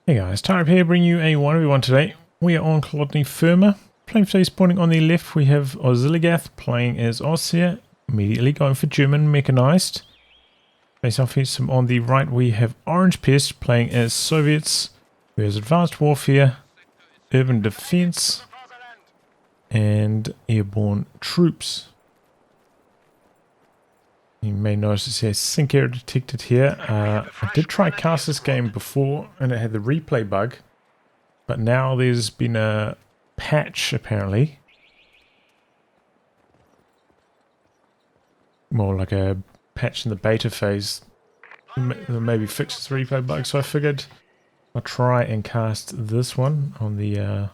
Hey guys, Tarek here, bringing you a 1v1 today. We are on Kholodny Ferma. Playing for spawning on the left, we have oziligath playing as Ostheer, immediately going for German Mechanised. Face off here, some on the right, we have Orangepest playing as Soviets. We have Advanced Warfare, Urban Defense, and Airborne Troops. You may notice it says sync error detected here. I did try cast this game before and it had the replay bug, but now there's been a patch apparently. More like a patch in the beta phase that maybe fixes the replay bug, so I figured I'll try and cast this one on the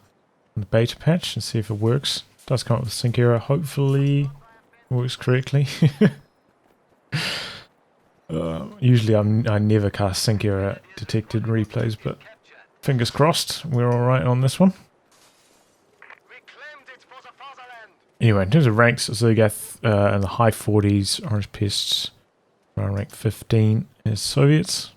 beta patch and see if it works. It does come up with sync error, hopefully it works correctly. Usually I never cast sync error detected replays, but fingers crossed we're alright on this one. Anyway, in terms of ranks, oziligath in the high 40s, Orangepest around rank 15 as Soviets.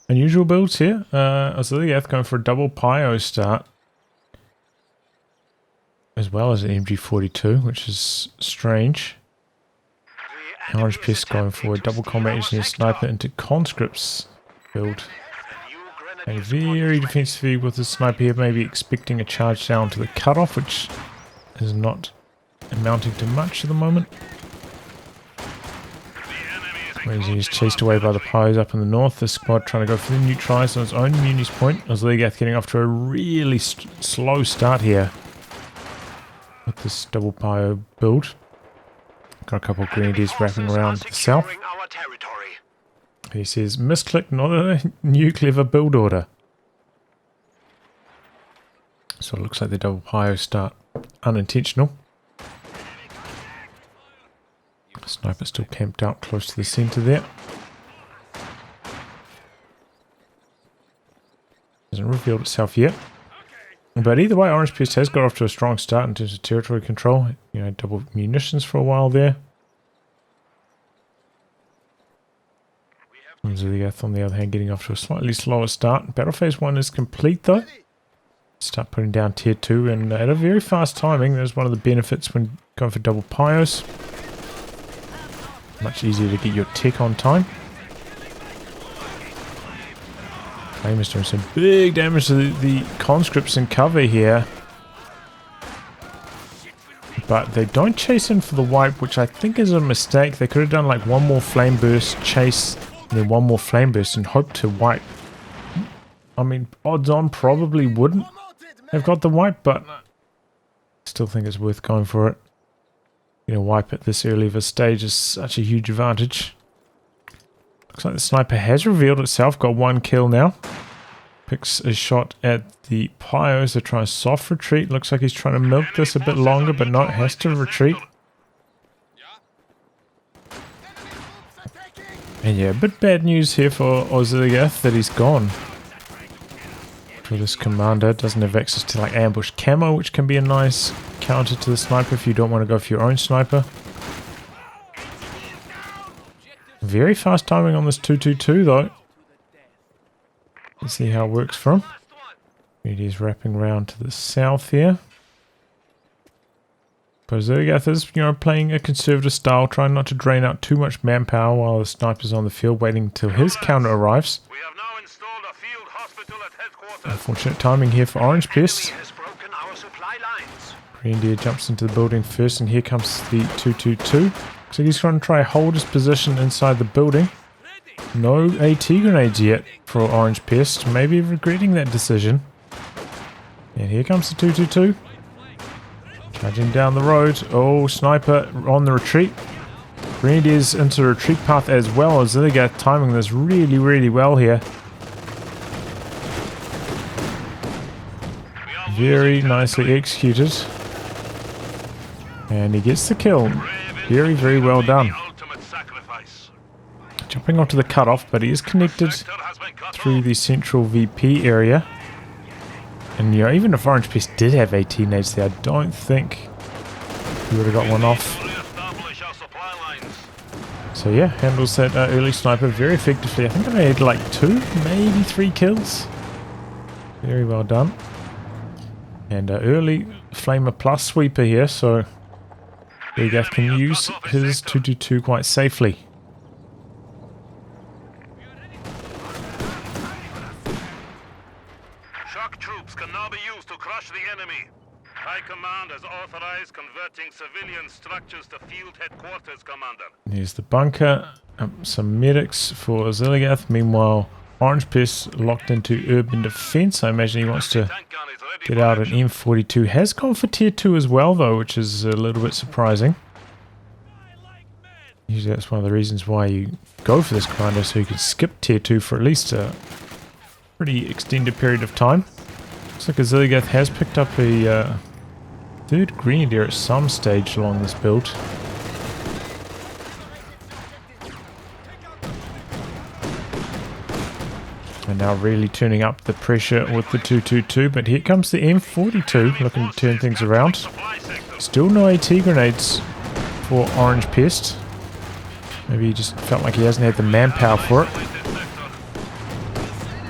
Unusual builds here. Oziligath going for a double Pyo start, as well as an MG42, which is strange. Orangepest going for a double combat engineer sniper into conscripts build. A very defensive with the sniper here, maybe expecting a charge down to the cutoff, which is not amounting to much at the moment. Whereas he's chased away by the Pyos up in the north. This squad trying to go for the neutralize on its own munis point. oziligath getting off to a really slow start here with this double Pyo build. Got a couple of grenadiers wrapping around to the south. He says, misclick, not a new clever build order. So it looks like the double Pyo start unintentional. Sniper still camped out close to the centre there. Hasn't revealed itself yet. But either way, Orangepest has got off to a strong start in terms of territory control. You know, double munitions for a while there. oziligath on the other hand getting off to a slightly slower start. Battle phase 1 is complete though. Start putting down tier 2 and at a very fast timing. There's one of the benefits when going for double Pyos. Much easier to get your tech on time. Flame is doing some big damage to the conscripts in cover here. But they don't chase in for the wipe, which I think is a mistake. They could have done like one more flame burst, chase, and then one more flame burst and hope to wipe. I mean, odds on probably wouldn't have got the wipe, but I still think it's worth going for it. You know, wipe at this early of a stage is such a huge advantage. Looks like the sniper has revealed itself, got one kill now. Picks a shot at the Pyos to try a soft retreat. Looks like he's trying to milk this a bit longer, but no, has to retreat. And yeah, a bit bad news here for oziligath that he's gone. For this commander, doesn't have access to like ambush camo, which can be a nice counter to the sniper if you don't want to go for your own sniper. Very fast timing on this 2-2-2 though. Let's see how it works for him. It is wrapping around to the south here. oziligath is, you know, playing a conservative style, trying not to drain out too much manpower while the sniper's on the field, waiting until his counter arrives. Unfortunate timing here for Orangepest. Grenadier jumps into the building first, and here comes the 2-2-2. So he's going to try to hold his position inside the building. No AT grenades yet for Orangepest. Maybe regretting that decision. And here comes the 2-2-2. Charging down the road. Oh, sniper on the retreat. Grenadiers into the retreat path as well. oziligath timing this really, really well here. Very nicely executed. And he gets the kill. Very, very well done. Jumping onto the cutoff, but he is connected through the central VP area. And you know, even if Orangepest did have 18 nades there, I don't think he would have got one off. So yeah, handles that early sniper very effectively. I think I had like 2, maybe 3 kills. Very well done. And early Flamer plus sweeper here, so oziligath can use his 222 quite safely. Shock troops can now be used to crush the enemy. High Command has authorized converting civilian structures to field headquarters, Commander. Here's the bunker. Some medics for oziligath. Meanwhile, Orangepest locked into urban defense. I imagine he wants to get out an M42. Has gone for tier 2 as well, though, which is a little bit surprising. Usually that's one of the reasons why you go for this commander, so you can skip tier 2 for at least a pretty extended period of time. Looks like oziligath has picked up a 3rd grenadier at some stage along this build. And now really turning up the pressure with the 222, but here comes the M42 looking to turn things around. Still no AT grenades for Orangepest. Maybe he just felt like he hasn't had the manpower for it.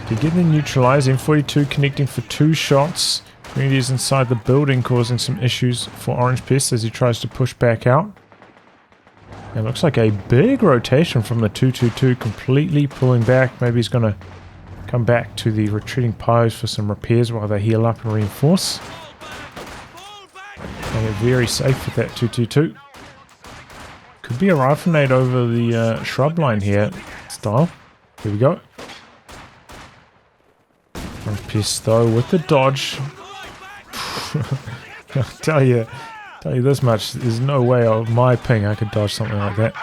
To get the neutralized, M42 connecting for 2 shots. Grenadiers inside the building causing some issues for Orangepest as he tries to push back out. It looks like a big rotation from the 222, completely pulling back. Maybe he's going to come back to the retreating pose for some repairs while they heal up and reinforce. And they're very safe with that 222. Could be a rifle nade over the shrub line here, style. Here we go. Orangepest though with the dodge. I'll tell you this much, there's no way of my ping I could dodge something like that.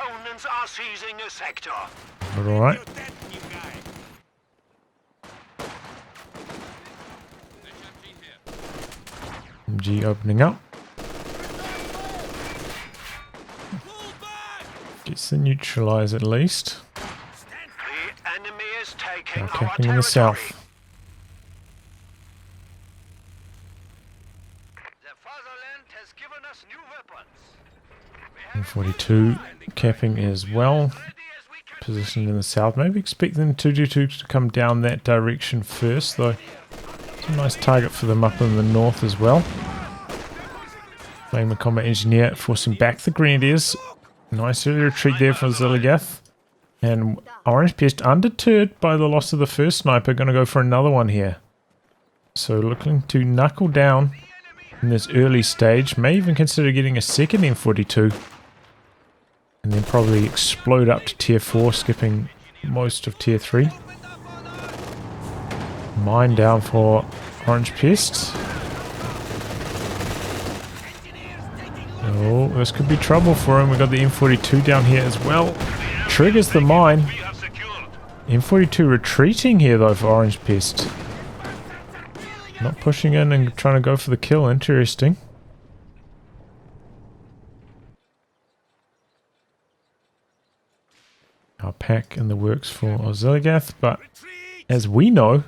But alright. MG opening up. Gets the neutralize at least. Now capping in the south. M42 capping as well. Positioned in the south. Maybe expect them 222 to come down that direction first, though. It's a nice target for them up in the north as well. Playing the combat engineer, forcing back the grenadiers. Nice early retreat there from oziligath. And Orangepest, undeterred by the loss of the first sniper, going to go for another one here. So looking to knuckle down in this early stage. May even consider getting a second M42. And then probably explode up to tier 4, skipping most of tier 3. Mine down for Orangepest. Oh, this could be trouble for him. We've got the M42 down here as well. Triggers the mine. M42 retreating here though for Orangepest. Not pushing in and trying to go for the kill. Interesting. Our pack in the works for oziligath, but as we know,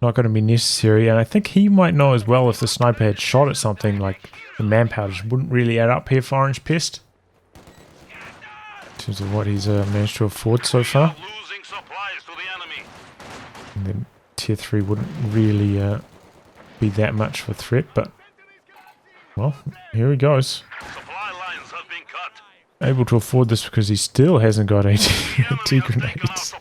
not going to be necessary. And I think he might know as well if the sniper had shot at something, like the manpower just wouldn't really add up here for Orangepest in terms of what he's managed to afford so far. And then tier 3 wouldn't really be that much of a threat, but well, here he goes. Able to afford this because he still hasn't got AT grenades.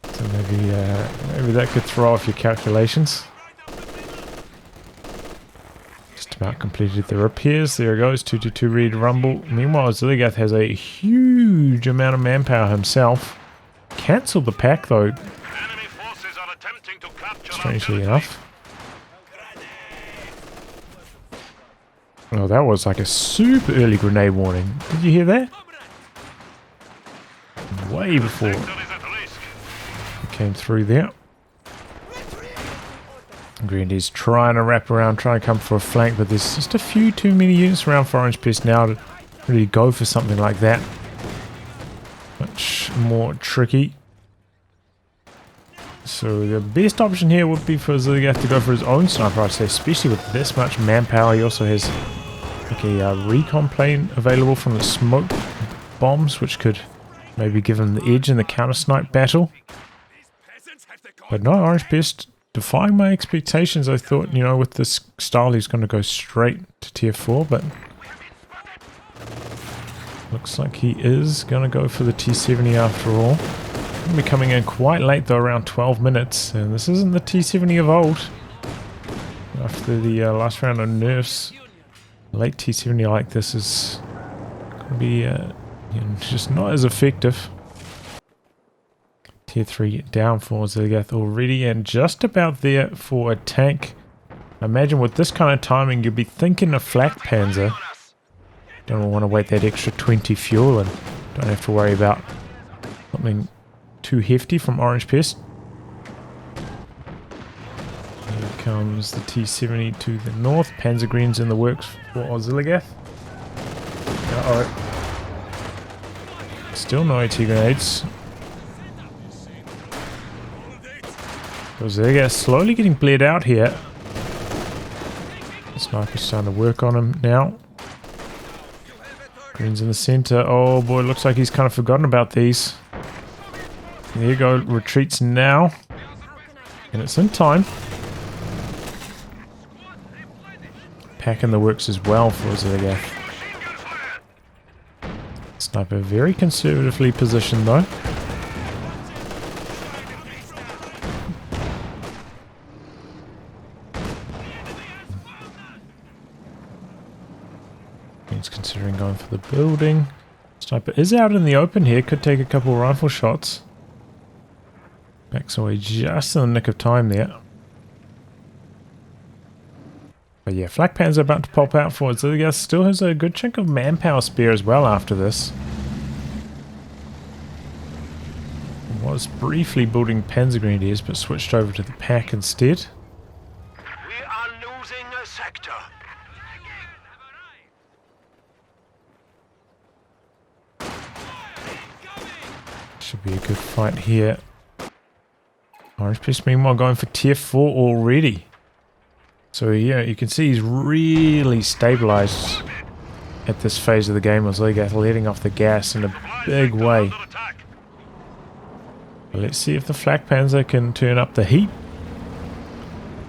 So maybe that could throw off your calculations. Just about completed the repairs. There it goes, 222 ready to rumble. Meanwhile, oziligath has a huge amount of manpower himself. Cancelled the pack though, strangely enough. Oh, that was like a super early grenade warning. Did you hear that? Way before it came through there. Grenadiers trying to wrap around, trying to come for a flank, but there's just a few too many units around for Orangepest now to really go for something like that. Much more tricky. So the best option here would be for oziligath to go for his own sniper, I'd say, especially with this much manpower. He also has like a recon plane available from the smoke bombs, which could maybe give him the edge in the counter-snipe battle. But no, Orangepest defying my expectations. I thought, you know, with this style he's going to go straight to tier 4, but looks like he is going to go for the T70 after all. Going to be coming in quite late though, around 12 minutes, and this isn't the T70 of old. After the last round of nerfs, late T70 like this is going to be you know, just not as effective. Tier 3 down for oziligath already, and just about there for a tank. I imagine with this kind of timing you'd be thinking of flak panzer. Don't want to wait that extra 20 fuel and don't have to worry about something too hefty from Orangepest. Here comes the T70 to the north. Panzer Green's in the works for oziligath. Uh-oh. Still no AT grenades. oziligath slowly getting bled out here. The sniper's starting to work on him now. Green's in the center. Oh boy, looks like he's kind of forgotten about these. There you go, retreats now. And it's in time. Pack in the works as well for oziligath. Sniper very conservatively positioned though. Considering going for the building. Sniper is out in the open here, could take a couple rifle shots. Backs away just in the nick of time there. But yeah, flak panzer about to pop out for oziligath. Still has a good chunk of manpower spare as well after this. Was briefly building panzer grenadiers but switched over to the pack instead. We are losing a sector. Should be a good fight here. Orangepest meanwhile going for tier 4 already. So yeah, you can see he's really stabilized at this phase of the game. oziligath letting off the gas in a big way. But let's see if the flak panzer can turn up the heat.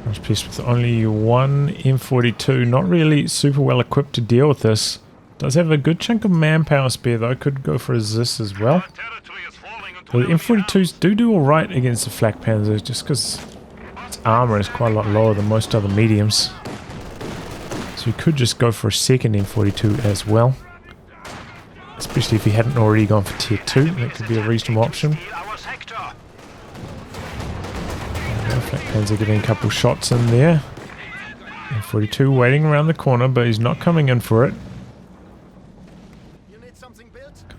Orangepest with only one M42, not really super well equipped to deal with this. Does have a good chunk of manpower spare though, could go for a Zis as well. Well, the M42s do alright against the flak panzer, just because its armor is quite a lot lower than most other mediums. So you could just go for a second M42 as well. Especially if he hadn't already gone for tier 2, that could be a reasonable option. Flak panzer getting a couple shots in there. M42 waiting around the corner, but he's not coming in for it.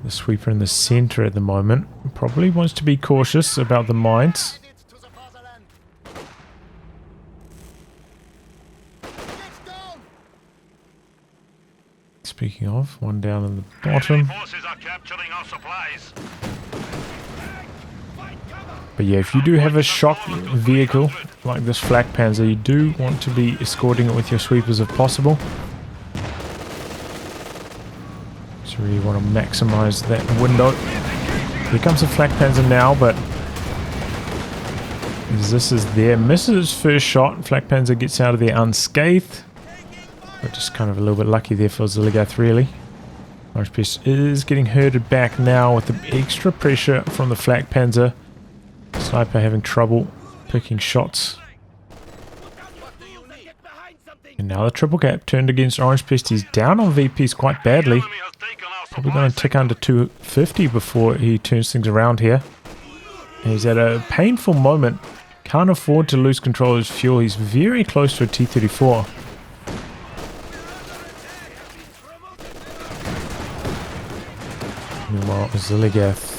The sweeper in the center at the moment probably wants to be cautious about the mines. Speaking of, one down in the bottom. But yeah, if you do have a shock vehicle like this flak panzer, you do want to be escorting it with your sweepers if possible. So really want to maximize that window. Here comes the flak panzer now, but this is there. Misses his first shot. Flak panzer gets out of there unscathed. But just kind of a little bit lucky there for oziligath, really. Orangepest is getting herded back now with the extra pressure from the flak panzer. Sniper having trouble picking shots. And now the triple gap turned against Orangepest. He's down on VPs quite badly. Probably going to tick under 250 before he turns things around here. And he's at a painful moment. Can't afford to lose control of his fuel. He's very close to a T-34. Meanwhile, oziligath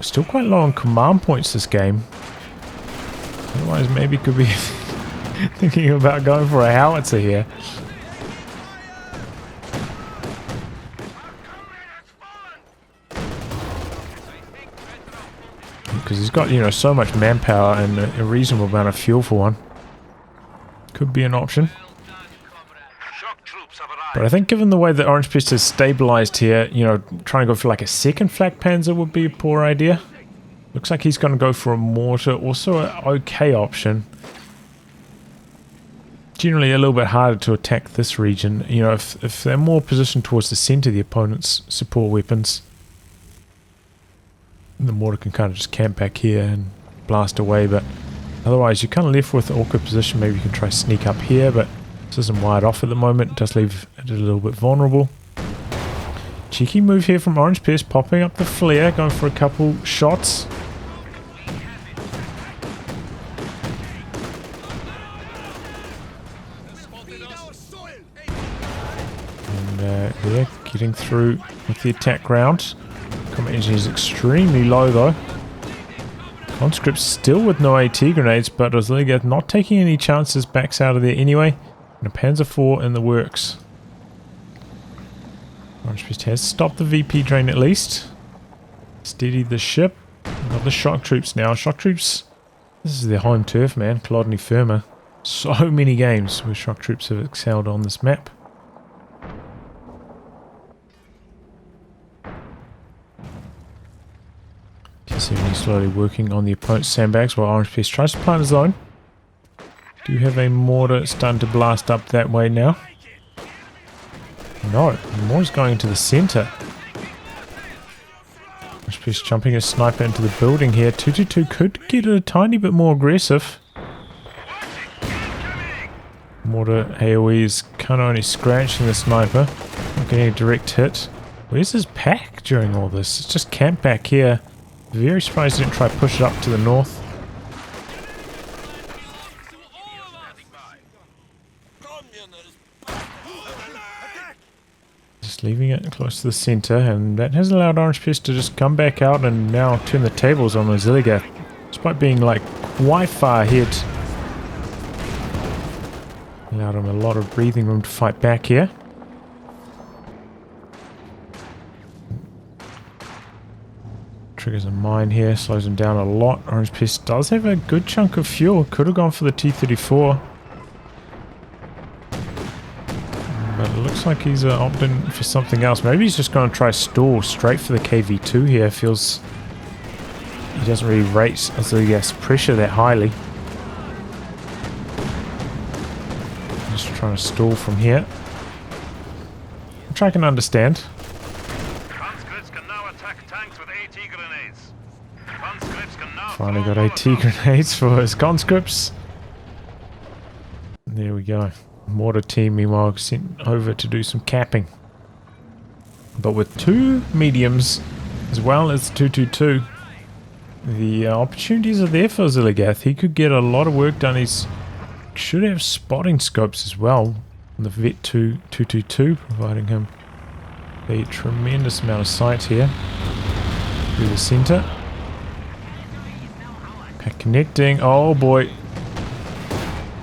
still quite low on command points this game. Otherwise, maybe could be thinking about going for a howitzer here. Because he's got, you know, so much manpower and a reasonable amount of fuel for one. Could be an option. Shock troops But I think given the way that Orangepest has stabilized here, you know, trying to go for like a second flak panzer would be a poor idea. Looks like he's going to go for a mortar, also an okay option. Generally a little bit harder to attack this region, you know, if they're more positioned towards the center of the opponent's support weapons. The mortar can kind of just camp back here and blast away, but otherwise you're kind of left with an awkward position. Maybe you can try sneak up here, but this isn't wired off at the moment. It does leave it a little bit vulnerable. Cheeky move here from Orangepest, popping up the flare, going for a couple shots. And they're getting through with the attack round. Combat engine is extremely low though. Conscript still with no AT grenades, but oziligath not taking any chances, backs out of there anyway. And a Panzer IV in the works. Orangepest has stopped the VP drain at least. Steadied the ship. We've got the shock troops now. Shock troops, this is their home turf, man. Kholodny Ferma. So many games where shock troops have excelled on this map. T70 slowly working on the opponent's sandbags while Orangepest tries to plant his own. Do you have a mortar starting to blast up that way now? No, the mortar's going into the center. Orangepest jumping a sniper into the building here. 222 could get a tiny bit more aggressive. Mortar AoE is kind of only scratching the sniper. Not getting a direct hit. Where's his pack during all this? It's just camped back here. Very surprised he didn't try to push it up to the north. Just leaving it close to the center, and that has allowed Orangepest to just come back out and now turn the tables on oziligath, despite being like quite far ahead. Allowed him a lot of breathing room to fight back here. Triggers a mine here, slows him down a lot. Orangepest does have a good chunk of fuel. Could have gone for the T-34. But it looks like he's opting for something else. Maybe he's just going to try stall straight for the KV-2 here. Feels he doesn't really rate oziligath's pressure that highly. Just trying to stall from here. Which I can understand. Finally got AT grenades for his conscripts. There we go. Mortar team meanwhile sent over to do some capping. But with two mediums as well as 222, the opportunities are there for oziligath. He could get a lot of work done. He should have spotting scopes as well. The Vet 222 providing him a tremendous amount of sight here through the center. Connecting. Oh boy.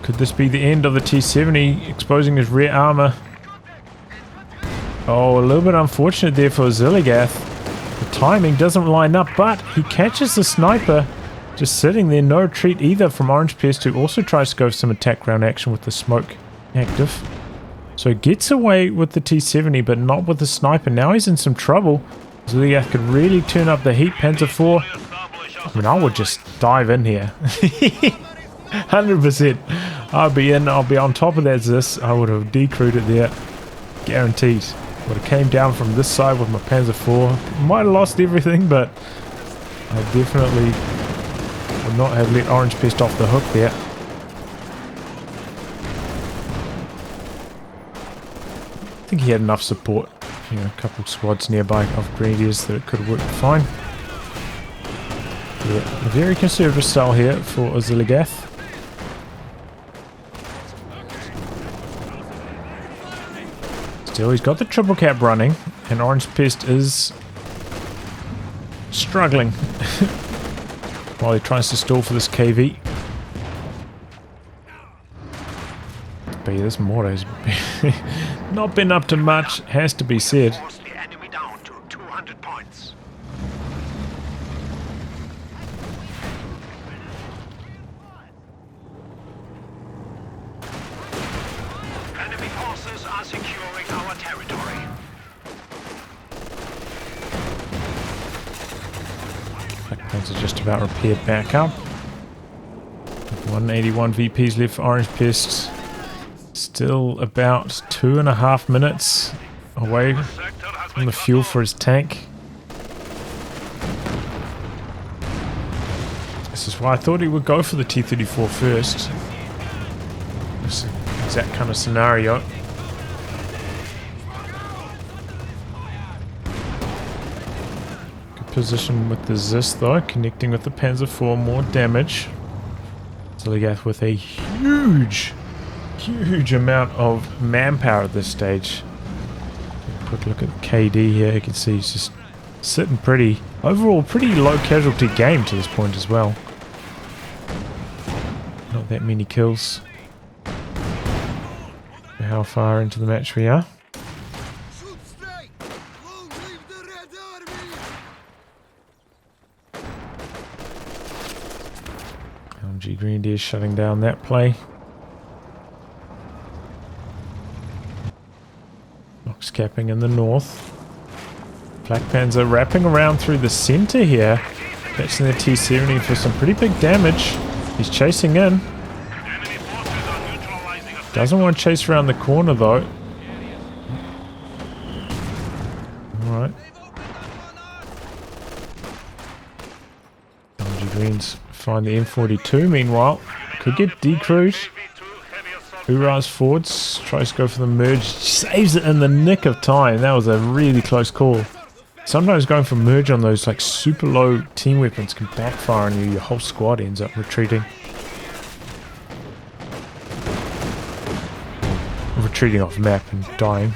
Could this be the end of the T-70 exposing his rear armor? Oh, a little bit unfortunate there for oziligath. The timing doesn't line up, but he catches the sniper just sitting there. No retreat either from Orangepest, who also tries to go for some attack round action with the smoke active. So gets away with the T-70, but not with the sniper. Now he's in some trouble. oziligath could really turn up the heat. Panzer IV. I mean, I would just dive in here. 100%. I'll be in. I'll be on top of that Zis. I would have decrewed it there. Guaranteed. Would have came down from this side with my Panzer IV. Might have lost everything, but I definitely would not have let Orangepest off the hook there. I think he had enough support. You know, a couple of squads nearby of grenadiers that it could have worked fine. Yeah, a very conservative style here for oziligath. Still, he's got the triple cap running, and Orangepest is struggling while he tries to stall for this KV. But yeah, this mortar has not been up to much, has to be said. Enemy forces are securing our Panzer just about repaired back up. 181 VPs left for Orangepest. Still about 2.5 minutes away from the fuel for his tank. This is why I thought he would go for the T-34 first. This exact kind of scenario. Good position with the Zis though, connecting with the Panzer IV, more damage. Oziligath with a huge amount of manpower at this stage. Quick look at the KD here, you can see he's just sitting pretty. Overall, pretty low casualty game to this point as well. Not that many kills. How far into the match we are. LMG Grenadiers shutting down that play. Box capping in the north. Black Panzer wrapping around through the center here. Catching the T-70 for some pretty big damage. He's chasing in. Doesn't want to chase around the corner though. Alright. LMG Greens find the M42 meanwhile. Could get decrewed. Hoorahs forwards. Tries to go for the merge. Saves it in the nick of time. That was a really close call. Sometimes going for merge on those like super low team weapons can backfire on you. Your whole squad ends up retreating. Retreating off map and dying.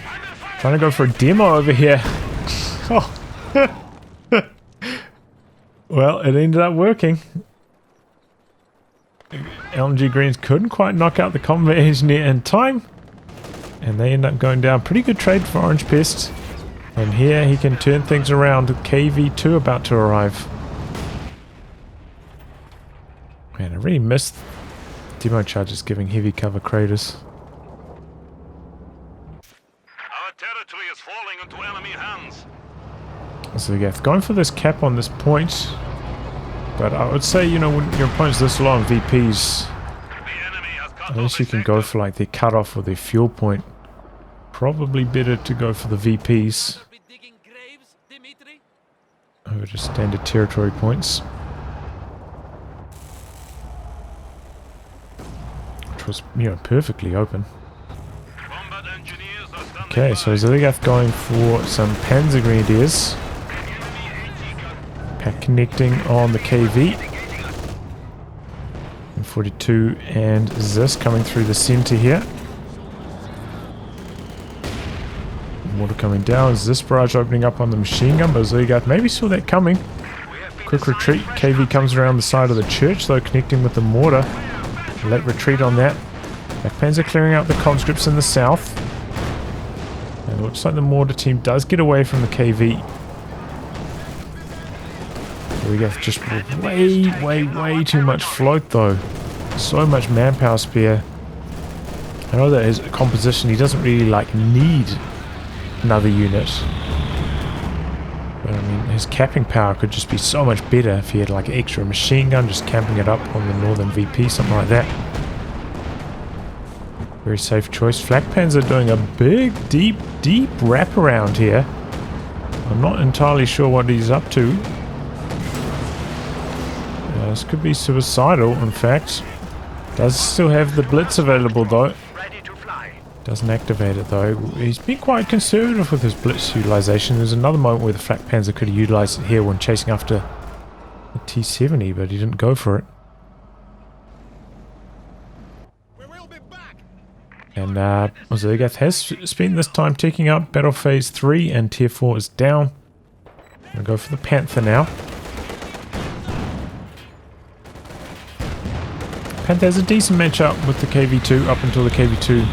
Trying to go for a demo over here. Oh. Well, it ended up working. LMG Greens couldn't quite knock out the combat engineer in time. And they end up going down. Pretty good trade for Orangepest. And here he can turn things around. KV2 about to arrive. Man, I really missed demo charges giving heavy cover craters. Our territory is falling into enemy hands. So yeah, going for this cap on this point. But I would say, you know, when your opponent's this low on VPs, at least you can go for like their cutoff or their fuel point. Probably better to go for the VPs over just standard territory points. Which was, you know, perfectly open. Okay, so Oziligath going for some Panzer Grenadiers. Pack connecting on the KV. And 42 and Zis coming through the center here. Water coming down. Zis barrage opening up on the machine gun, but Oziligath maybe saw that coming. Quick retreat. KV comes around the side of the church though, connecting with the mortar. Late retreat on that. Black Panzer clearing out the conscripts in the south. And it looks like the mortar team does get away from the KV. Oziligath just way too much float though. So much manpower spare. I know that his composition, he doesn't really like need another unit. But I mean, his capping power could just be so much better if he had like an extra machine gun just camping it up on the northern VP, something like that. Very safe choice. Flak Panzer doing a big, deep wraparound here. I'm not entirely sure what he's up to. This could be suicidal, in fact. Does still have the blitz available though. Doesn't activate it though. He's been quite conservative with his blitz utilization. There's another moment where the Flak Panzer could have utilized it here when chasing after the T-70, but he didn't go for it. And Oziligath has spent this time taking up Battle Phase 3 and Tier 4 is down. Gonna go for the Panther now. Panther has a decent matchup with the KV2 up until the KV2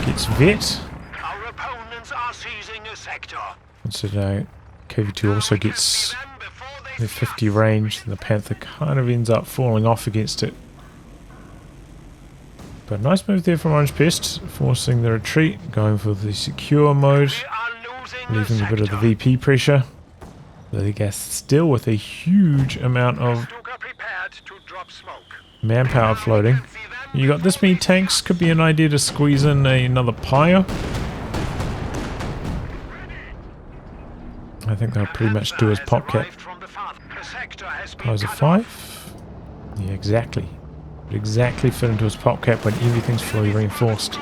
gets vet. Our opponents are seizing a sector. And so KV2 also gets the 50 range, and the Panther kind of ends up falling off against it. But nice move there from Orangepest, forcing the retreat, going for the secure mode, leaving a bit of the VP pressure. Oziligath still with a huge amount of manpower floating. You got this many tanks, could be an idea to squeeze in another pyre. I think they'll pretty much do as PopCap. Pyres of 5? Yeah, exactly. Would exactly fit into his PopCap when everything's fully reinforced.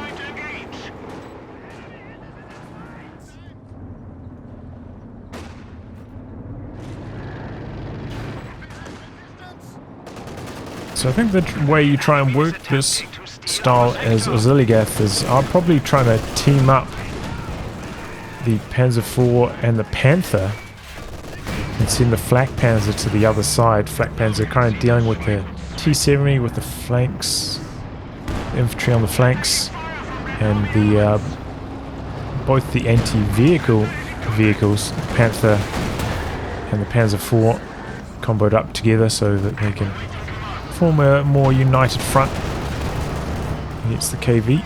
So I think the way you try and work this style as oziligath is I'm probably trying to team up the Panzer IV and the Panther and send the Flak Panzer to the other side. Flak Panzer kind of dealing with the T-70 with the flanks, the infantry on the flanks, and the both the anti-vehicle vehicles, the Panther and the Panzer IV, comboed up together so that they can form a more united front against the KV.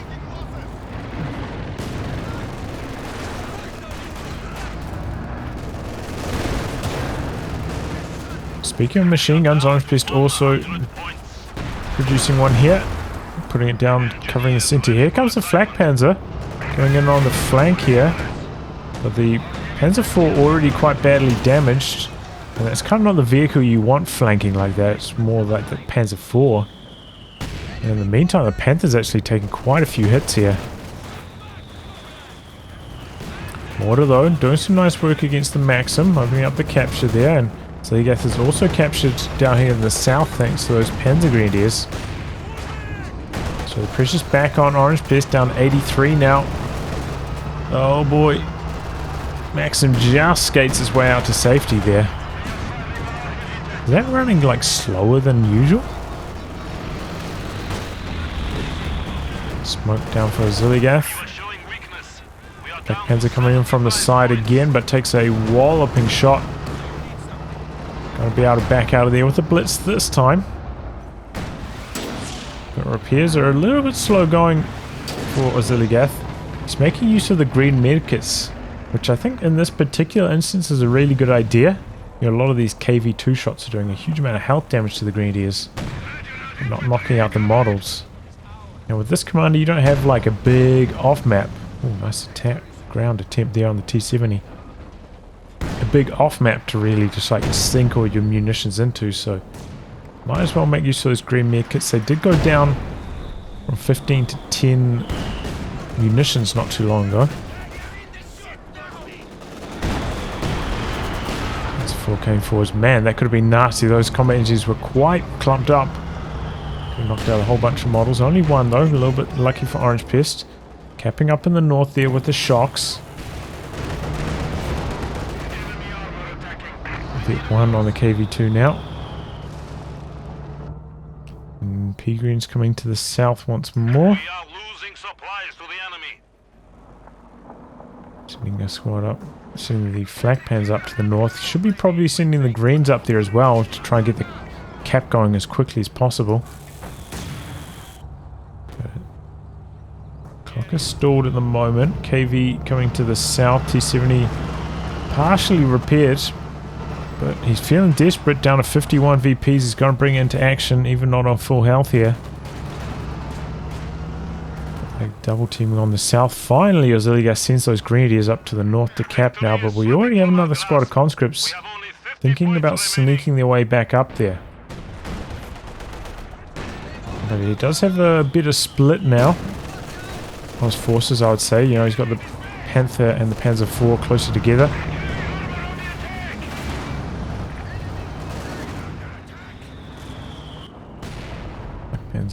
Speaking of machine guns, Orangepest also producing one here, putting it down, covering the center. Here comes the Flak Panzer going in on the flank here, but the Panzer IV already quite badly damaged. And that's kind of not the vehicle you want flanking like that. It's more like the Panzer IV. And in the meantime, the Panther's actually taking quite a few hits here. Mortar though, doing some nice work against the Maxim, opening up the capture there. And Oziligath is also captured down here in the south thanks to those Panzer Grenadiers. So the pressure's back on Orangepest, down 83 now. Oh boy. Maxim just skates his way out to safety there. Is that running like slower than usual? Smoke down for Oziligath. Black Panzer coming in from the side again, but takes a walloping shot. Gonna be able to back out of there with a blitz this time. But repairs are a little bit slow going for Oziligath. He's making use of the green medkits, which I think in this particular instance is a really good idea. You know, a lot of these KV2 shots are doing a huge amount of health damage to the Grenadiers, not knocking out the models. Now with this commander you don't have like a big off map. Oh, nice attack, ground attempt there on the T-70. A big off map to really just like sink all your munitions into, so might as well make use of those green medkits. They did go down from 15 to 10 munitions not too long ago. 4 came forwards. Man, that could have been nasty. Those combat engines were quite clumped up. We knocked out a whole bunch of models. Only one though, a little bit lucky for Orangepest. Capping up in the north there with the shocks. Hit one on the KV2 now. And P-Green's coming to the south once more. Sending a squad up. Sending the Flak Pans up to the north. Should be probably sending the Greens up there as well to try and get the cap going as quickly as possible. But clock is stalled at the moment. KV coming to the south. T-70 partially repaired, but he's feeling desperate. Down to 51 VPs. He's going to bring it into action, even not on full health here. Double teaming on the south. Finally, Oziligath sends those Grenadiers up to the north to cap now, but we already have another squad of conscripts thinking about sneaking their way back up there. But he does have a bit of split now on his forces, I would say. You know, he's got the Panther and the Panzer IV closer together.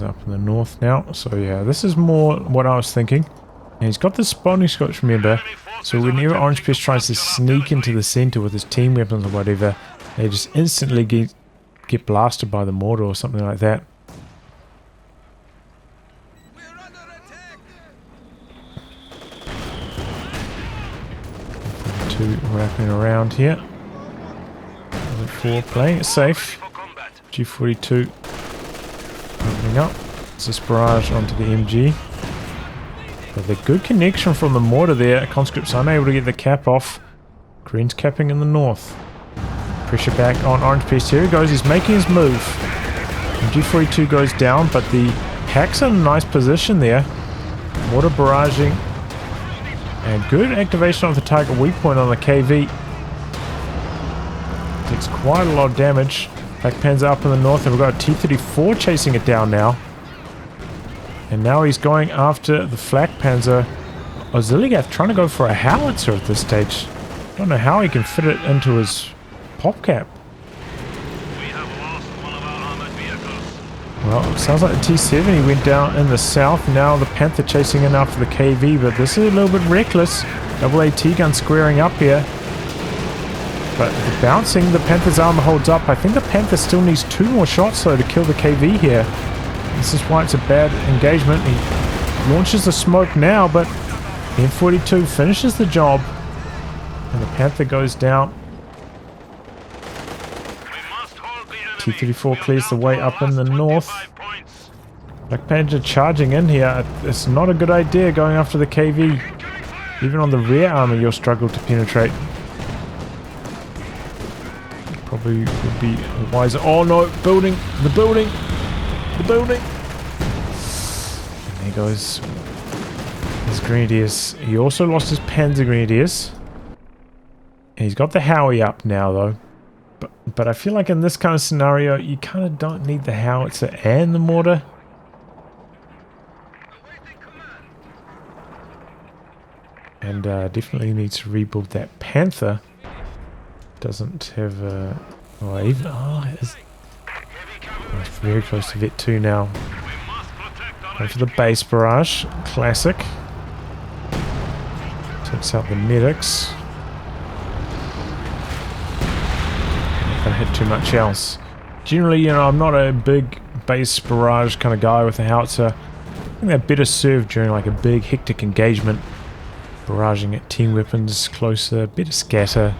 Up in the north now, so yeah, this is more what I was thinking. And he's got the spawning scotch, remember, so whenever Orangepest tries to sneak into the center with his team weapons or whatever, they just instantly get blasted by the mortar or something like that. Two wrapping around here. G4 playing it safe. G42 opening up. It's this barrage onto the MG. But the good connection from the mortar there. Conscripts unable to get the cap off. Green's capping in the north. Pressure back on Orangepest. Here he goes. He's making his move. And G42 goes down, but the Pack's in a nice position there. Water barraging. And good activation of the target weak point on the KV. Takes quite a lot of damage. Black Panzer up in the north, and we've got a T-34 chasing it down now. And now he's going after the Flak Panzer. Oziligath trying to go for a howitzer at this stage. Don't know how he can fit it into his pop cap. We have lost one of our armored vehicles. Well, it sounds like the T-70 went down in the south. Now the Panther chasing in after the KV, but this is a little bit reckless. Double AT gun squaring up here. But the bouncing, the Panther's armor holds up. I think the Panther still needs 2 more shots though to kill the KV here. This is why it's a bad engagement. He launches the smoke now, but the M42 finishes the job. And the Panther goes down. T-34 clears the way up in the north. Black Panther charging in here. It's not a good idea going after the KV. Even on the rear armor you'll struggle to penetrate. Probably would be wiser. Oh no, building! The building! The building! And there goes his Grenadiers. He also lost his Panzer Grenadiers. And he's got the Howie up now though. But I feel like in this kind of scenario, you kind of don't need the howitzer and the mortar. And definitely needs to rebuild that Panther. Doesn't have a... Oh, even... Oh, it's very close to Vet 2 now. Going for the base barrage. Classic. Takes out the medics. Not going to hit too much else. Generally, you know, I'm not a big base barrage kind of guy with a howitzer. I think they're better served during like a big hectic engagement. Barraging at team weapons closer, better scatter.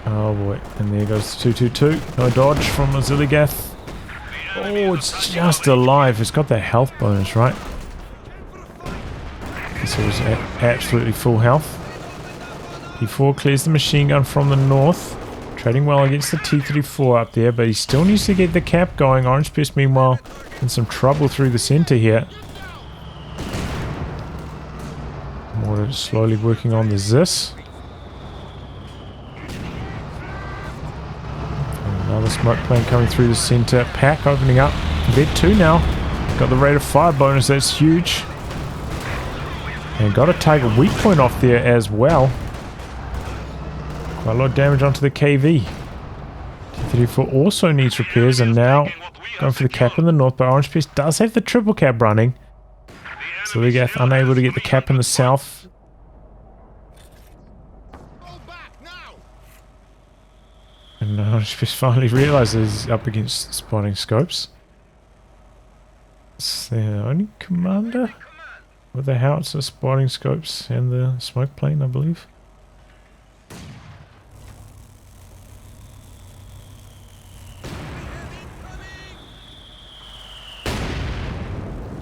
Oh boy, and there goes the 222. No dodge from oziligath. Oh, it's just alive. It's got that health bonus, right? This was absolutely full health. P4 clears the machine gun from the north. Trading well against the T-34 up there, but he still needs to get the cap going. Orangepest, meanwhile, in some trouble through the center here. More slowly working on the Zis. Another smoke plane coming through the center. Pack opening up. Vet 2 now. Got the rate of fire bonus. That's huge. And got a target weak point off there as well. Quite a lot of damage onto the KV. T-34 also needs repairs, and now going for the cap in the north, but Orangepest does have the triple cap running. So Oziligath unable to get the cap in the south. And Orangepest finally realizes he's up against spotting scopes. It's the only commander with the howitzer, spotting scopes, and the smoke plane, I believe.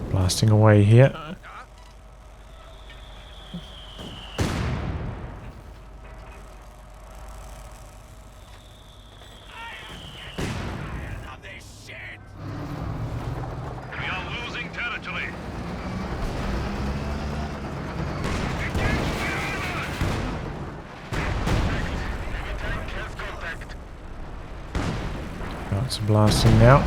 Blasting away here. We are losing territory. It's blasting now.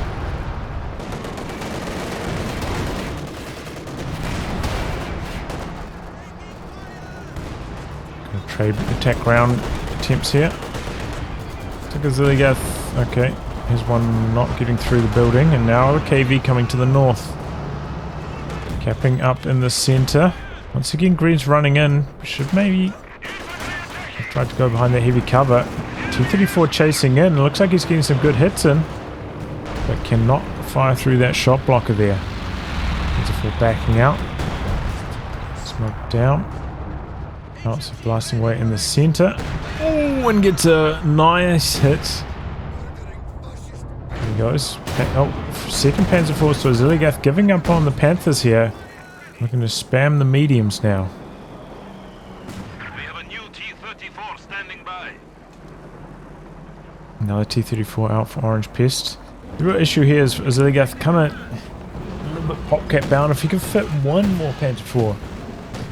Trade attack round attempts here. Took a oziligath. Okay, here's one not getting through the building, and now the KV coming to the north. Capping up in the center. Once again, Green's running in. Should maybe have tried to go behind that heavy cover. T-34 chasing in. Looks like he's getting some good hits in, but cannot fire through that shot blocker there. Needs a full backing out. Smoke down. Oh, so blasting away in the center. Oh, and gets a nice hit. There he goes. Oh, second Panzer Force to Oziligath, giving up on the Panthers here. Looking to spam the mediums now. T-34 standing by. Another T-34 out for Orangepest. The real issue here is oziligath kind of a little bit popcat bound. If he can fit one more Panther 4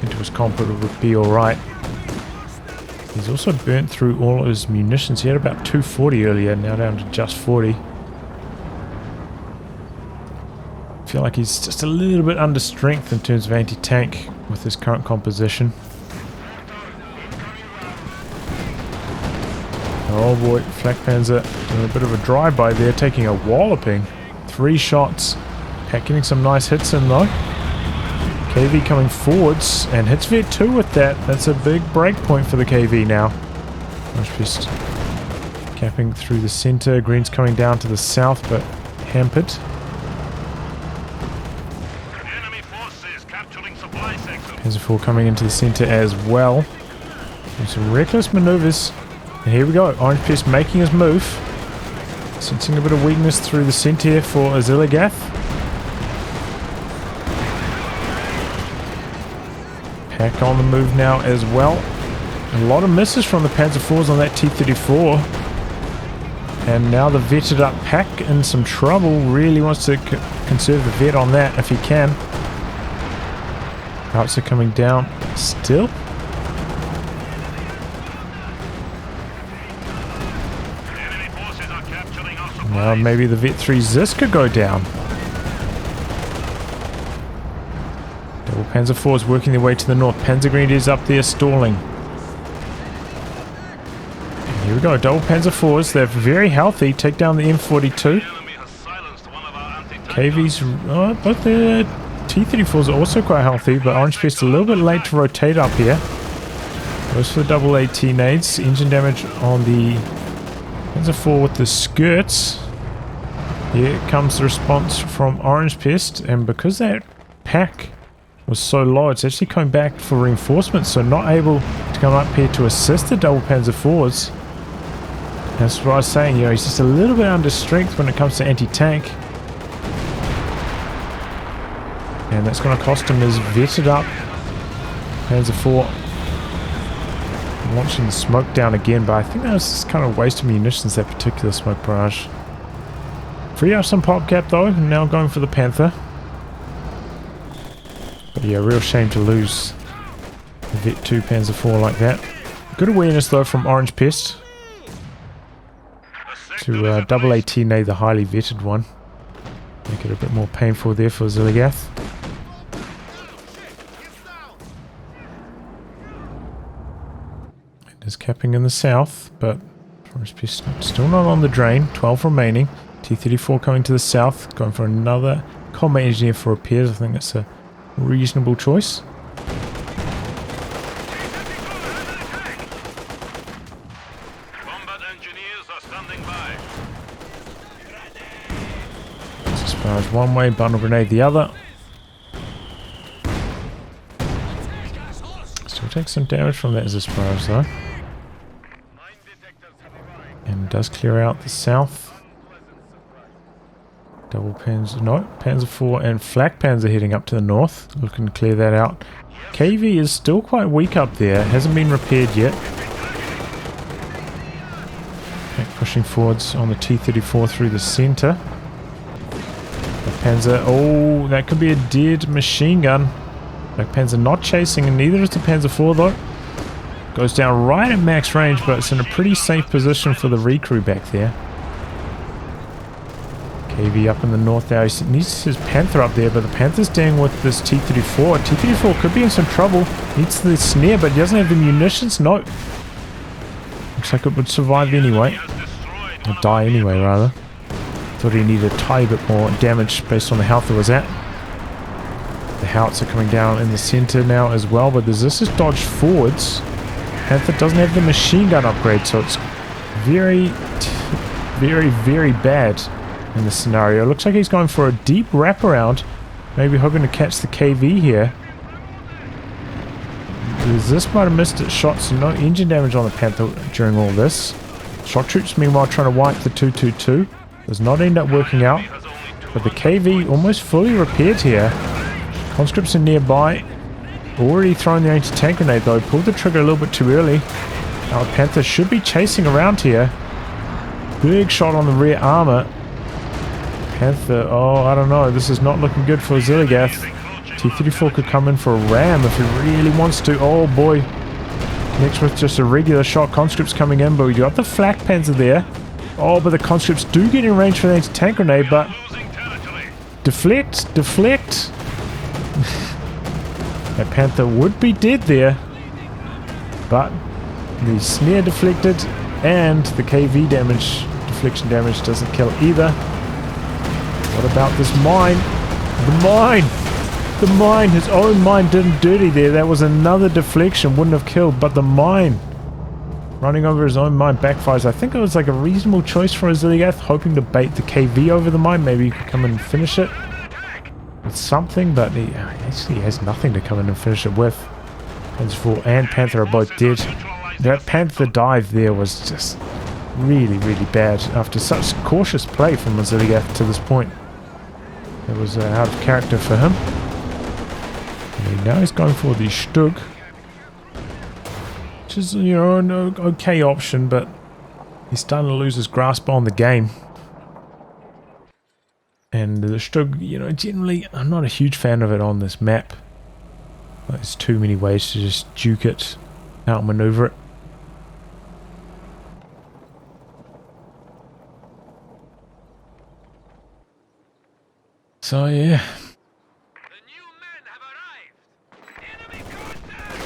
into his comp, it would be alright. He's also burnt through all of his munitions. He had about 240 earlier, now down to just 40. I feel like he's just a little bit under strength in terms of anti-tank with his current composition. Oh boy, Flak Panzer doing a bit of a drive-by there, taking a walloping. 3 shots. Pack getting some nice hits in though. KV coming forwards and hits Vet 2 with that. That's a big break point for the KV now. Just capping through the center. Green's coming down to the south but hampered. Enemy forces capturing supply sector. Panzer 4 coming into the center as well. And some reckless maneuvers. And here we go. Orangepest making his move. Sensing a bit of weakness through the center here for oziligath. Pack on the move now as well. A lot of misses from the Panzer 4s on that T-34. And now the vetted up Pack in some trouble. Really wants to conserve the vet on that if he can. Howitzer coming down still. Enemy forces are capturing our supplies. Now maybe the Vet 3 Zis could go down. Double Panzer 4s working their way to the north. Panzer Green is up there stalling. And here we go. Double Panzer 4s. They're very healthy. Take down the M42. The enemy has silenced one of our anti-tank KV's... both the T-34s are also quite healthy, but Orangepest a little bit late to rotate up here. Goes for the double AT nades. Engine damage on the Panzer 4 with the skirts. Here comes the response from Orangepest, and because that pack was so low, it's actually coming back for reinforcements, so not able to come up here to assist the double Panzer 4s. That's what I was saying, you know, he's just a little bit under strength when it comes to anti-tank. And that's going to cost him his vetted up Panzer 4. Launching the smoke down again, but I think that was just kind of a waste of munitions, that particular smoke barrage. Free up some pop cap though, and now going for the Panther. But yeah, real shame to lose the Vet 2 Panzer 4 like that. Good awareness though from Orangepest to double AT nade the highly vetted one. Make it a bit more painful there for oziligath. It is capping in the south, but Orangepest still not on the drain. 12 remaining. T-34 coming to the south, going for another combat engineer for repairs. I think that's a reasonable choice. Combat engineers are standing by. Barrage one way, bundle grenade the other. Still takes some damage from that as a barrage though. And does clear out the south. Double Panzer, no, Panzer 4 and Flak Panzer heading up to the north, looking to clear that out. KV is still quite weak up there, hasn't been repaired yet. Okay, pushing forwards on the T-34 through the center. The Panzer, oh, that could be a dead machine gun. Flak Panzer not chasing, and neither is the Panzer 4 though. Goes down right at max range, but it's in a pretty safe position for the recrew back there. KV up in the north there. He needs his Panther up there, but the Panther's dealing with this T-34. T-34 could be in some trouble. Needs the snare, but he doesn't have the munitions. No. Looks like it would survive anyway. Or die anyway, rather. Thought he needed a tiny bit more damage based on the health it was at. The Howitzer coming down in the center now as well, but this is dodged forwards. Panther doesn't have the machine gun upgrade, so it's very, very bad in this scenario. Looks like he's going for a deep wraparound, maybe hoping to catch the KV here. This might have missed its shots, so no engine damage on the Panther during all this. Shock troops meanwhile trying to wipe the 222. Does not end up working out, but the KV almost fully repaired here. Conscripts are nearby. Already thrown the anti-tank grenade though. Pulled the trigger a little bit too early. Our Panther should be chasing around here. Big shot on the rear armor. Panther, oh, I don't know. This is not looking good for oziligath. T-34 could come in for a ram if he really wants to. Oh boy. Next with just a regular shot. Conscripts coming in, but we got the flak panzer there. Oh, but the conscripts do get in range for the anti-tank grenade, but... Deflect! Deflect! That Panther would be dead there. But the snare deflected, and the KV damage, deflection damage, doesn't kill either. What about this mine? The mine! The mine! His own mine did him dirty there. That was another deflection. Wouldn't have killed, but the mine. Running over his own mine backfires. I think it was like a reasonable choice for oziligath, hoping to bait the KV over the mine. Maybe he could come in and finish it with something, but he actually has nothing to come in and finish it with. Panzer IV and Panther are both dead. That Panther dive there was just really, really bad after such cautious play from oziligath to this point. It was out of character for him. And now he's going for the Stug, which is, you know, an okay option, but he's starting to lose his grasp on the game. And the Stug, you know, generally, I'm not a huge fan of it on this map. There's too many ways to just juke it, outmaneuver it. So yeah.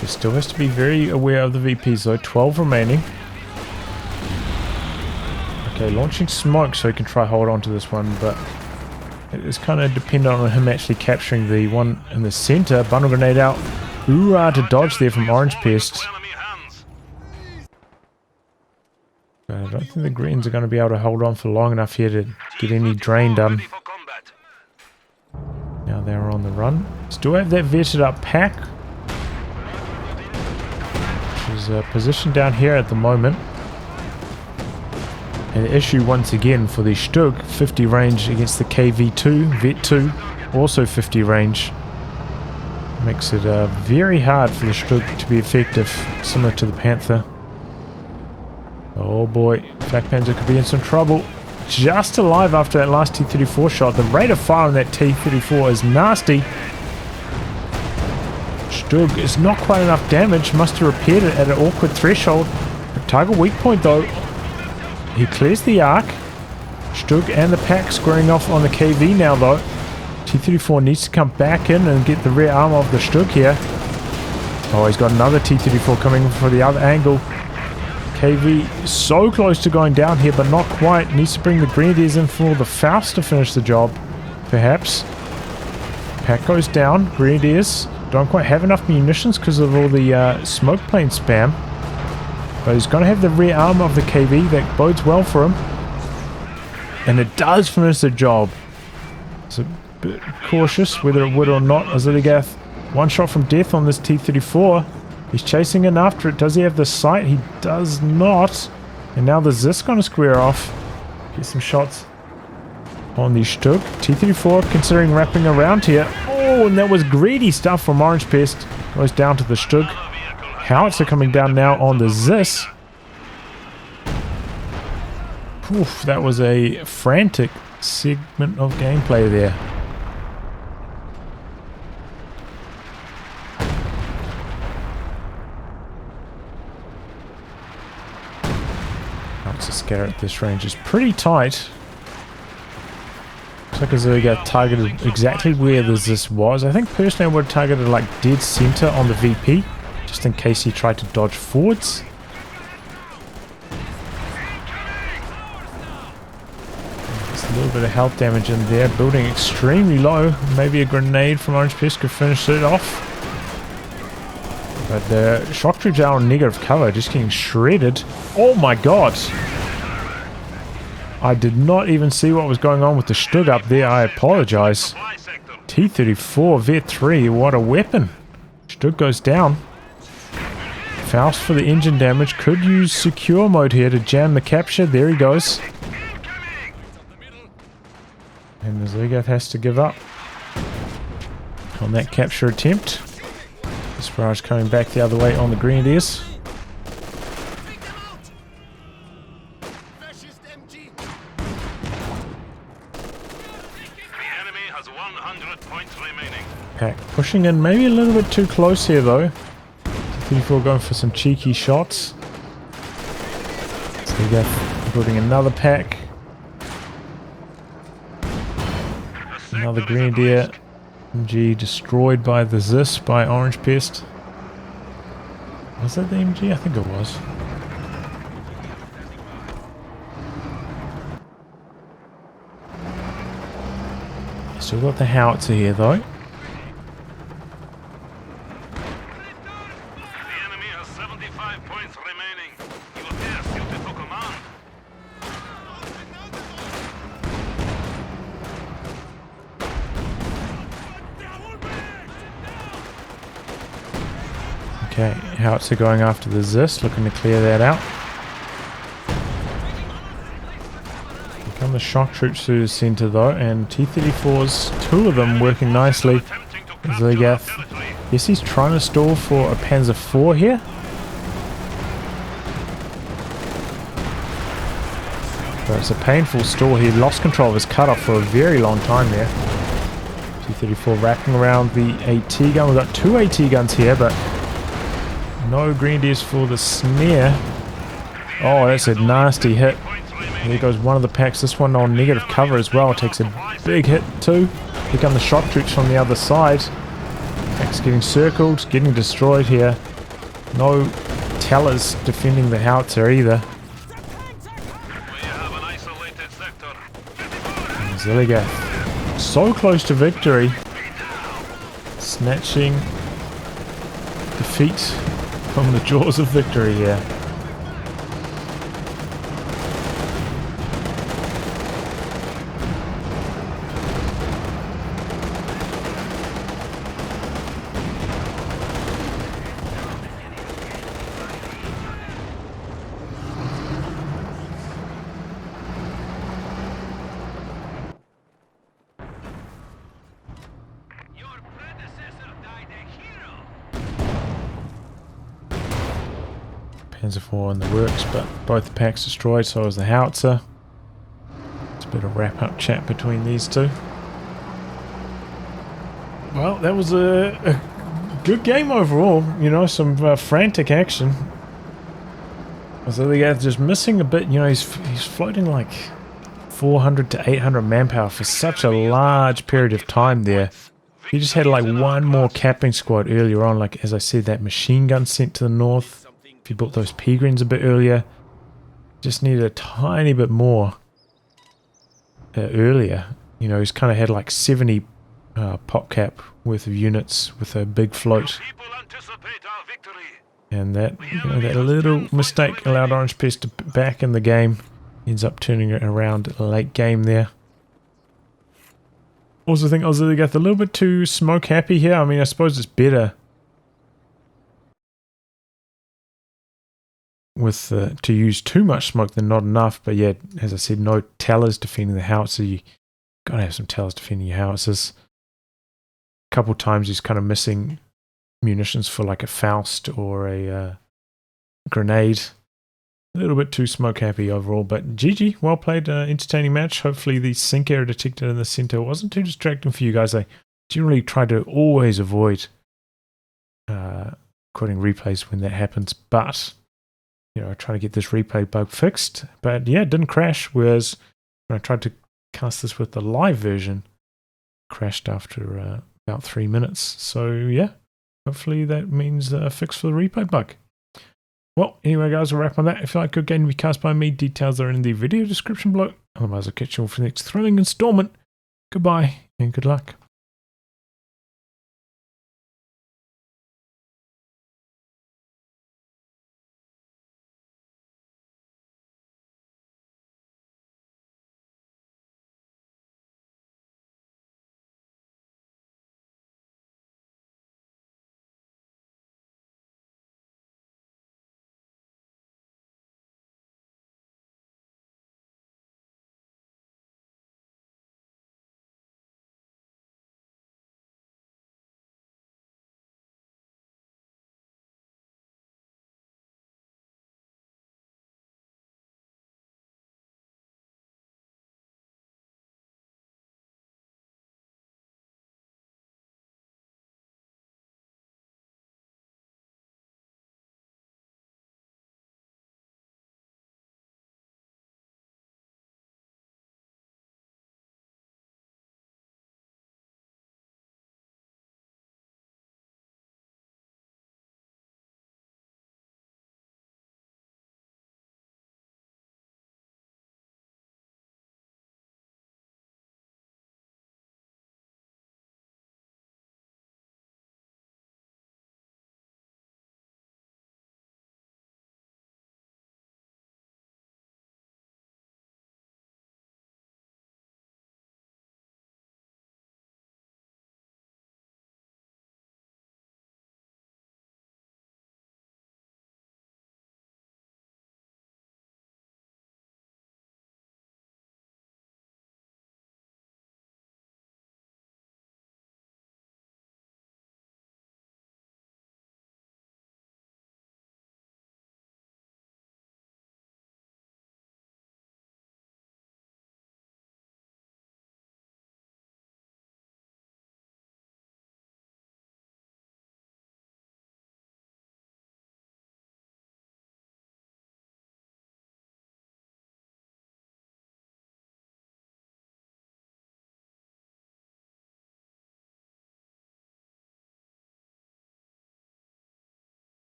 He still has to be very aware of the VPs though. 12 remaining. Okay, launching smoke so he can try hold on to this one, but it is kind of dependent on him actually capturing the one in the center. Bundle grenade out. Hoorah to dodge there from Orangepest. But I don't think the greens are going to be able to hold on for long enough here to get any drain done. Now they're on the run. Still have that vetted up pack, which is positioned down here at the moment. And the issue once again for the Stug, 50 range against the KV2, Vet 2, also 50 range. Makes it very hard for the Stug to be effective, similar to the Panther. Oh boy, Flak Panzer could be in some trouble. Just alive after that last T-34 shot. The rate of fire on that T-34 is nasty. Stug is not quite enough damage. Must have repaired it at an awkward threshold. But target weak point though. He clears the arc. Stug and the pack squaring off on the KV now though. T-34 needs to come back in and get the rear arm of the Stug here. Oh, he's got another T-34 coming for the other angle. KV so close to going down here, but not quite. Needs to bring the Grenadiers in for the Faust to finish the job, perhaps. Pack goes down. Grenadiers don't quite have enough munitions because of all the smoke plane spam. But he's going to have the rear arm of the KV. That bodes well for him. And it does finish the job. It's a bit cautious whether it would or not. oziligath, one shot from death on this T-34. He's chasing in after it. Does he have the sight? He does not. And now the Zis going to square off. Get some shots on the Stug. T-34 considering wrapping around here. Oh, and that was greedy stuff from Orangepest. Goes down to the Stug. Howitzer coming down now on the Zis. Oof, that was a frantic segment of gameplay there. To scatter at this range is pretty tight. Looks like oziligath targeted exactly where the Zis was. I think personally I would have targeted like dead center on the VP, just in case he tried to dodge forwards. Just a little bit of health damage in there, building extremely low. Maybe a grenade from Orangepest could finish it off. But the shock troops are on negative cover, just getting shredded. Oh my god! I did not even see what was going on with the Stug up there. I apologize. T-34, Vet 3, what a weapon. Stug goes down. Faust for the engine damage. Could use secure mode here to jam the capture. There he goes. And oziligath has to give up on that capture attempt. This barrage coming back the other way on the Grenadiers. pack pushing in maybe a little bit too close here though. T34 going for some cheeky shots. So we got building another pack. Another Grenadier. MG destroyed by the Zis by Orangepest. Was that the MG? I think it was. Still got the howitzer here though. The enemy has 75 points remaining. You will dare suited for command. Okay, howitzer going after the Zis, looking to clear that out. Here come the shock troops through the centre though, and T-34's, two of them working nicely. Oziligath, yes, he's trying to stall for a Panzer IV here. But it's a painful stall. He lost control of his cutoff for a very long time there. T-34 wrapping around the AT gun. We've got two AT guns here, but no Grenadiers for the snare. Oh, that's a nasty hit. There goes one of the packs. This one on negative cover as well. Takes a big hit too. Here come the shock troops from the other side. Pack's getting circled, getting destroyed here. No tellers defending the howitzer either. Oziligath so close to victory. Snatching defeat from the jaws of victory here. Panzer IV in the works, but both the packs destroyed, so is the howitzer. It's a bit of wrap-up chat between these two. Well, that was a good game overall. You know, some frantic action. Oziligath just missing a bit. You know, he's floating like 400 to 800 manpower for such a large period of time there. He just had like one more capping squad earlier on. Like, as I said, that machine gun sent to the north. If he built those P-Greens a bit earlier, just needed a tiny bit more earlier. You know, he's kind of had like 70 pop cap worth of units with a big float. And that, you know, that little mistake allowed Orangepest to back in the game. Ends up turning it around late game there. Also think Oziligath a little bit too smoke happy here. I mean, I suppose it's better with to use too much smoke than not enough, but yeah, as I said, no tellers defending the howitzer. You gotta have some tellers defending your howitzers. A couple times he's kind of missing munitions for like a Faust or a grenade. A little bit too smoke happy overall, but GG, well played, entertaining match. Hopefully the sync error detected in the center wasn't too distracting for you guys. I generally try to always avoid recording replays when that happens, but you know, I try to get this replay bug fixed. But yeah, it didn't crash, whereas when I tried to cast this with the live version, it crashed after about 3 minutes. So yeah, hopefully that means a fix for the replay bug. Well, anyway guys, we'll wrap on that. If you like good game to be cast by me, details are in the video description below. Otherwise, I'll catch you all for the next thrilling installment. Goodbye and good luck.